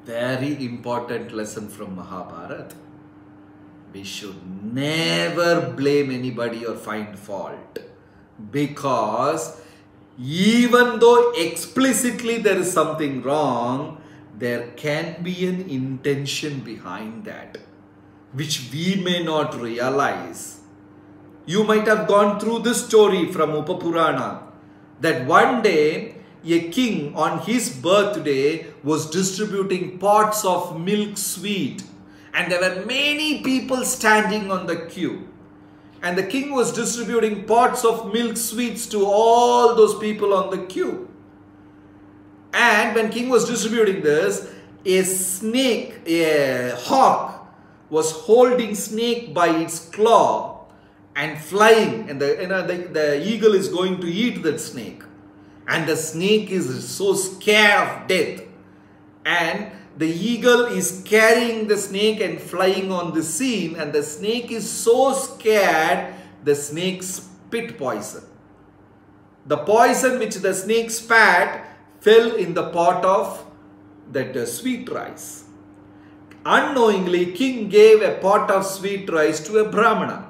Very important lesson from Mahabharata. We should never blame anybody or find fault, because even though explicitly there is something wrong, there can be an intention behind that which we may not realize. You might have gone through this story from Upapurana, that one day a king on his birthday was distributing pots of milk sweet, and there were many people standing on the queue. And the king was distributing pots of milk sweets to all those people on the queue. And when king was distributing this, a snake, a hawk, was holding snake by its claw and flying, and the eagle is going to eat that snake. And the snake is so scared of death, and the eagle is carrying the snake and flying on the scene, and the snake is so scared, the snake spit poison. The poison which the snake spat fell in the pot of that sweet rice. Unknowingly, king gave a pot of sweet rice to a Brahmana,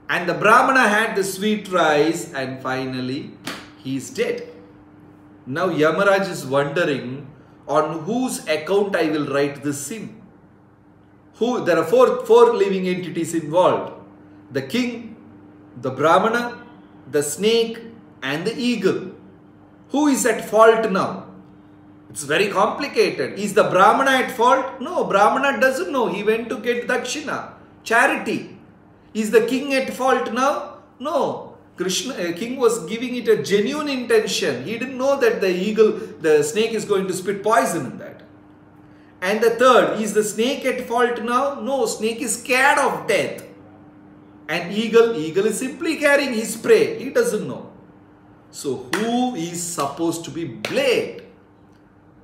and the Brahmana had the sweet rice, and finally he is dead. Now Yamaraj is wondering, on whose account I will write this sin? There are four living entities involved: the king, the Brahmana, the snake, and the eagle. Who is at fault now? It's very complicated. Is the Brahmana at fault? No, Brahmana doesn't know. He went to get dakshina, charity. Is the king at fault now? No. King was giving it a genuine intention. He didn't know that the snake is going to spit poison in that. And the third, is the snake at fault now? No, snake is scared of death. And eagle is simply carrying his prey. He doesn't know. So who is supposed to be blamed?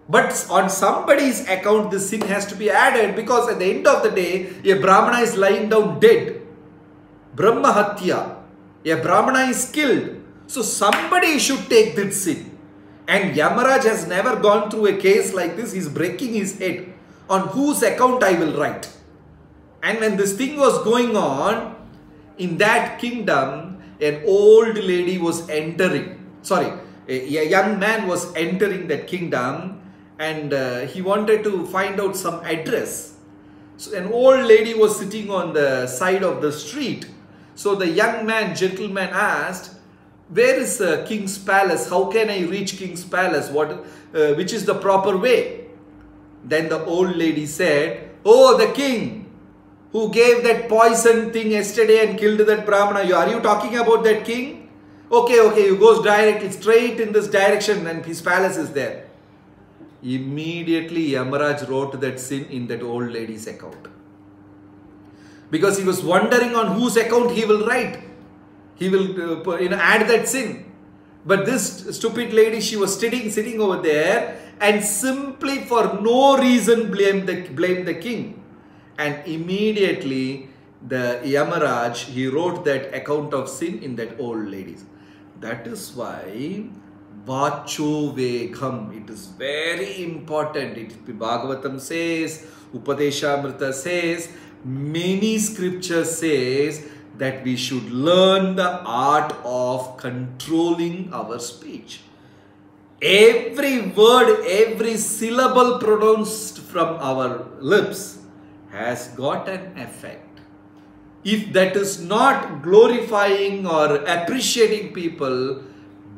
But on somebody's account, this sin has to be added, because at the end of the day, a Brahmana is lying down dead. Brahma Hatya. A Brahmana is killed. So somebody should take this sin. And Yamaraj has never gone through a case like this. He's breaking his head. On whose account I will write? And when this thing was going on, in that kingdom, an old lady was entering. A young man was entering that kingdom, and he wanted to find out some address. So an old lady was sitting on the side of the street. So the young man, gentleman, asked, where is King's Palace? How can I reach King's Palace? Which is the proper way? Then the old lady said, oh, the king who gave that poison thing yesterday and killed that Brahmana. Are you talking about that king? Okay, you go directly straight in this direction and his palace is there. Immediately Yamaraj wrote that sin in that old lady's account. Because he was wondering on whose account he will write. He will add that sin. But this stupid lady, she was sitting over there and simply for no reason blamed the king. And immediately the Yamaraj, he wrote that account of sin in that old lady. That is why Vacho Vegham, it is very important. Bhagavatam says, Upadeshamrita says, many scriptures says that we should learn the art of controlling our speech. Every word, every syllable pronounced from our lips has got an effect. If that is not glorifying or appreciating people,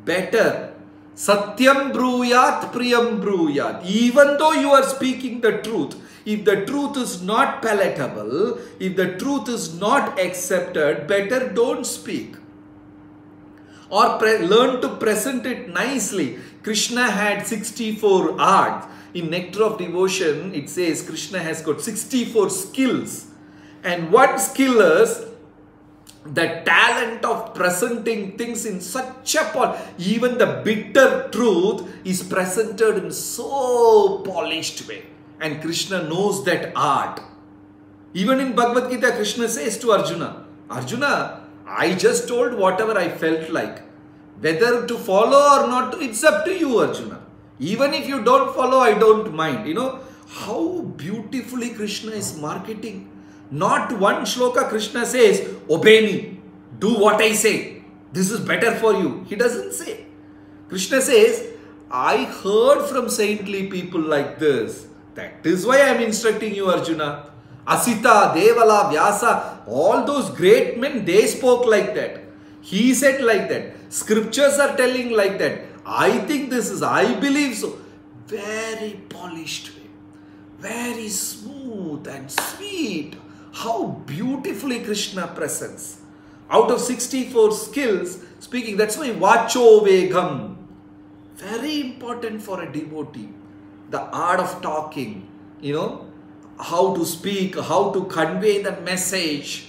better Satyam bruyat priyam bruyat. Even though you are speaking the truth, if the truth is not palatable, if the truth is not accepted, better don't speak. Or learn to present it nicely. Krishna had 64 arts. In Nectar of Devotion, it says Krishna has got 64 skills. And one skill is the talent of presenting things in such a even the bitter truth is presented in so polished way. And Krishna knows that art. Even in Bhagavad Gita, Krishna says to Arjuna, Arjuna, I just told whatever I felt like. Whether to follow or not, it's up to you, Arjuna. Even if you don't follow, I don't mind. You know, How beautifully Krishna is marketing. Not one shloka Krishna says, obey me, do what I say, this is better for you. He doesn't say. Krishna says, I heard from saintly people like this. That is why I am instructing you, Arjuna. Asita, Devala, Vyasa, all those great men, they spoke like that. He said like that. Scriptures are telling like that. I think this is, I believe so. Very polished way. Very smooth and sweet. How beautifully Krishna presents. Out of 64 skills, speaking, that's why Vacho Vegam. Very important for a devotee. The art of talking, how to speak, how to convey the message.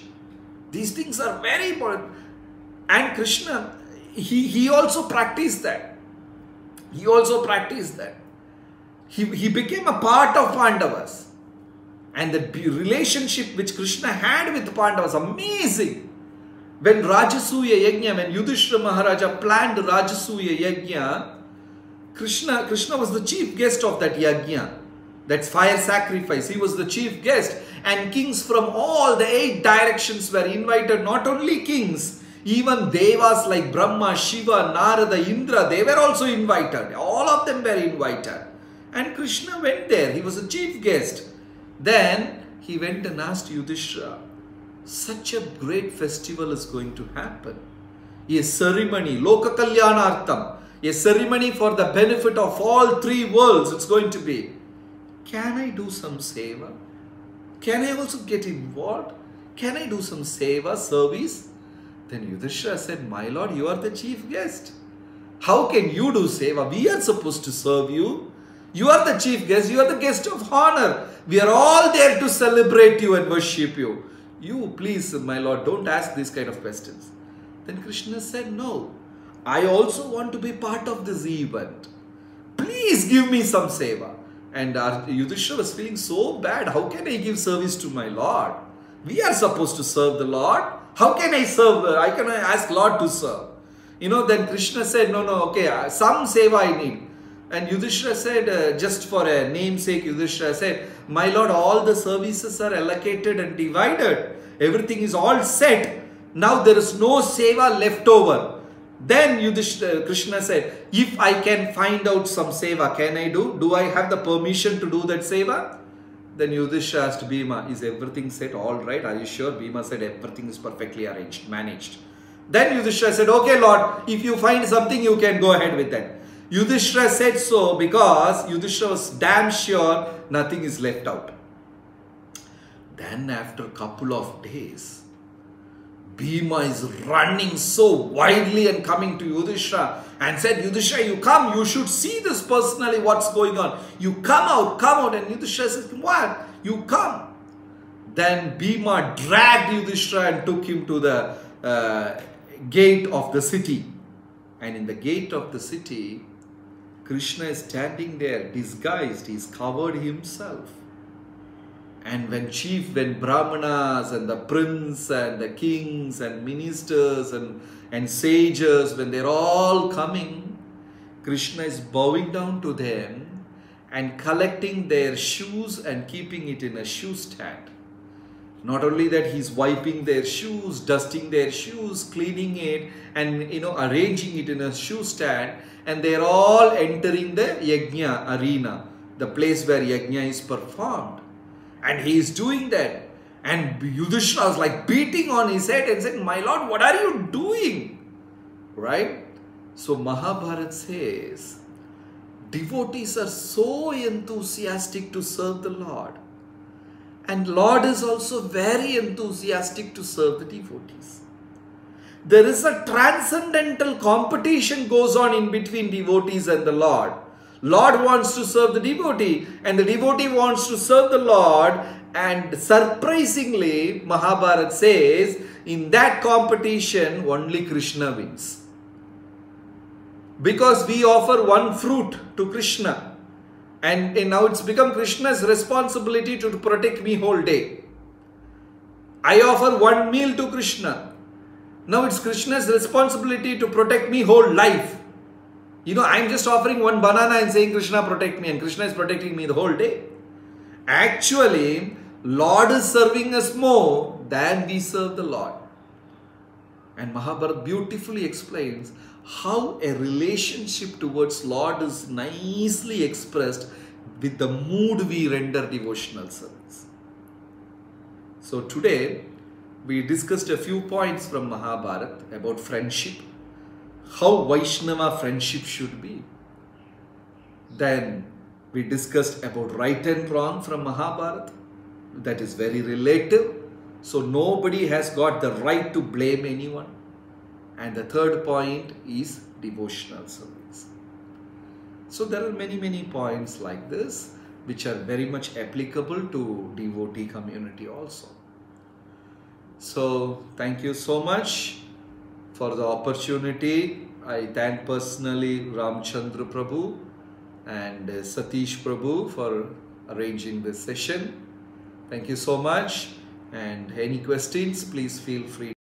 These things are very important. And Krishna, he also practiced that. He also practiced that. He became a part of Pandavas. And the relationship which Krishna had with Pandavas, amazing. When Rajasuya Yajna, when Yudhishthira Maharaja planned Rajasuya Yajna, Krishna was the chief guest of that Yajna. That's fire sacrifice. He was the chief guest. And kings from all the 8 directions were invited. Not only kings, even devas like Brahma, Shiva, Narada, Indra, they were also invited. All of them were invited. And Krishna went there. He was a chief guest. Then he went and asked Yudhishthira, such a great festival is going to happen. A ceremony, Loka Kalyanartham, a ceremony for the benefit of all 3 worlds it's going to be. Can I do some seva? Can I also get involved? Can I do some seva, service? Then Yudhishthira said, my lord, you are the chief guest. How can you do seva? We are supposed to serve you. You are the chief guest. You are the guest of honor. We are all there to celebrate you and worship you. You, please, my lord, don't ask these kind of questions. Then Krishna said, no, I also want to be part of this event. Please give me some seva. And Yudhishthira was feeling so bad. How can I give service to my lord? We are supposed to serve the Lord. How can I serve? I can ask Lord to serve. Then Krishna said, no, okay, some seva I need. And Yudhishthira said, just for a namesake, Yudhishthira said, my lord, all the services are allocated and divided. Everything is all set. Now there is no seva left over. Then Krishna said, if I can find out some seva, can I do? Do I have the permission to do that seva? Then Yudhishthira asked Bhima, is everything set all right? Are you sure? Bhima said, everything is perfectly arranged, managed. Then Yudhishthira said, okay Lord, if you find something, you can go ahead with that. Yudhishthira said so because Yudhishthira was damn sure nothing is left out. Then after a couple of days, Bhima is running so wildly and coming to Yudhishthira and said, Yudhishthira, you come, you should see this personally, what's going on. You come out. And Yudhishthira says, what? You come. Then Bhima dragged Yudhishthira and took him to the gate of the city. And in the gate of the city, Krishna is standing there disguised. He's covered himself. And when Brahmanas and the prince and the kings and ministers and sages, when they're all coming, Krishna is bowing down to them and collecting their shoes and keeping it in a shoe stand. Not only that, he's wiping their shoes, dusting their shoes, cleaning it and arranging it in a shoe stand, and they're all entering the yajna arena, the place where yajna is performed. And he is doing that. And Yudhishthira was like beating on his head and saying, my lord, what are you doing? Right? So Mahabharata says, devotees are so enthusiastic to serve the Lord. And Lord is also very enthusiastic to serve the devotees. There is a transcendental competition goes on in between devotees and the Lord. Lord wants to serve the devotee and the devotee wants to serve the Lord, and surprisingly Mahabharata says in that competition only Krishna wins. Because we offer one fruit to Krishna and now it's become Krishna's responsibility to protect me whole day. I offer one meal to Krishna. Now it's Krishna's responsibility to protect me whole life. I'm just offering one banana and saying, Krishna protect me, and Krishna is protecting me the whole day. Actually, Lord is serving us more than we serve the Lord. And Mahabharata beautifully explains how a relationship towards Lord is nicely expressed with the mood we render devotional service. So today, we discussed a few points from Mahabharata about friendship, how Vaishnava friendship should be. Then we discussed about right and wrong from Mahabharata. That is very relative. So nobody has got the right to blame anyone. And the third point is devotional service. So there are many points like this which are very much applicable to devotee community also. So thank you so much for the opportunity. I thank personally Ramchandra Prabhu and Satish Prabhu for arranging this session. Thank you so much, and any questions, please feel free.